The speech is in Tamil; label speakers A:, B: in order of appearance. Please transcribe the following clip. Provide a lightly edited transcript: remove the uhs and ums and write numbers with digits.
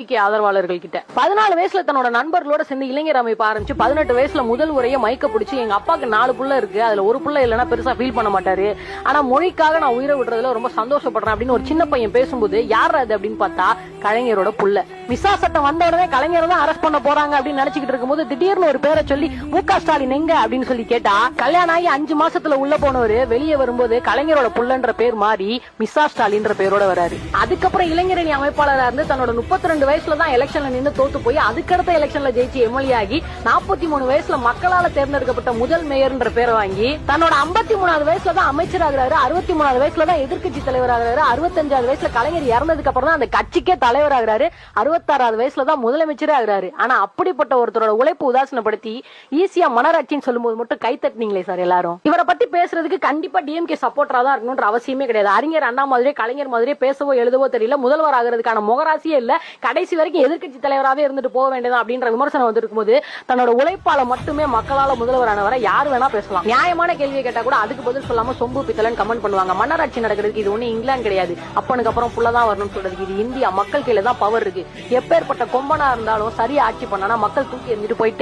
A: ஆதரவாளர்கள் கிட்ட 14 வயசுல தன்னோட நண்பர்களோட சேர்ந்து இளைஞர் அமைப்பு ஆரம்பிச்சு 18 வயசுல முதல் முறையை மைக்க பிடிச்சி எங்க அப்பாக்கு 4 புள்ள இருக்கு, அதுல ஒரு புள்ள இல்லைன்னா பெருசா ஃபீல் பண்ண மாட்டாரு, ஆனா மொழிக்காக நான் உயிரை விடுறதுல ரொம்ப சந்தோஷப்படுறேன் அப்படின்னு ஒரு சின்ன பையன் பேசும்போது யார் அது அப்படின்னு பார்த்தா கலைஞரோட புள்ள. மிசா சட்டம் வந்த உடனே கலைஞரை தான் அரெஸ்ட் பண்ண போறாங்க அப்படின்னு நினைச்சுக்கிட்டு இருக்கும்போது திடீர்னு ஒரு பேரை சொல்லி மு.க. ஸ்டாலின் எங்க அப்படின்னு சொல்லி கேட்டா கல்யாணம் ஆகி 5 மாசத்துல உள்ள போனவரு வெளியே வரும்போது கலைஞரோட புள்ளன்ற பேர் மாறி மிசா ஸ்டாலின்ற பேரோட வராரு. அதுக்கப்புறம் இளைஞரணி அமைப்பாளராக இருந்து தன்னோட 32 வயசுல தான் எலெக்ஷன்ல நின்று தோத்து போய் அதுக்கடுத்த எலெக்ஷன்ல ஜெயிச்சு எம்எல்ஏ ஆகி 43 வயசுல மக்களால தேர்ந்தெடுக்கப்பட்ட முதல் மேயர்ன்ற பேரை வாங்கி தன்னோட 53வது வயசுல தான் அமைச்சர் ஆகிறாரு, 63வது வயசுல தான் எதிர்கட்சி தலைவர் ஆகிறாரு, 65வது வயசுல கலைஞர் இறந்ததுக்கு அப்புறம் தான் அந்த கட்சிக்கே தலைவர் ஆகிறாரு, 66வது வயசுல தான் முதலமைச்சரே ஆகிறாரு. ஆனா அப்படிப்பட்ட ஒருத்தரோட உழைப்பு உதாசனப்படுத்தி ஈஸியா மனராட்சின்னு சொல்லும்போது மட்டும் கை தட்டினீங்களே சார் எல்லாரும். இவரை பத்தி பேசுறதுக்கு கண்டிப்பா டிஎம்கே சப்போர்ட்டரா தான் இருக்கணும்ன்ற அவசியமே கிடையாது. அறிஞர் அண்ணா மாதிரியே கலைஞர் மாதிரியே பேசவோ எழுதவோ தெரியல, முதல்வர் ஆகிறதுக்கான முகராசியே இல்ல, கடைசி வரைக்கும் எதிர்கட்சி தலைவராகவே இருந்துட்டு போக வேண்டியதான் அப்படின்ற விமர்சனம் வந்திருக்கும் போது தன்னோட உழைப்பால மட்டுமே மக்களால முதல்வரானவரை யார் வேணா பேசலாம். நியாயமான கேள்வியை கேட்டா கூட அதுக்கு பதில் சொல்லாம சொம்பு பித்தலன்னு கமெண்ட் பண்ணுவாங்க. மன்னராட்சி நடக்கிறதுக்கு இது ஒண்ணு இங்கிலாந்து கிடையாது, அப்பனுக்கு அப்புறம் புள்ளதான் வரணும்னு சொல்றதுக்கு இது இந்தியா. மக்கள் கையில தான் பவர் இருக்கு. எப்பேற்பட்ட கொம்பனா இருந்தாலும் சரியா ஆட்சி பண்ணானா மக்கள் தூக்கி எறிஞ்சிட்டு போயிட்டே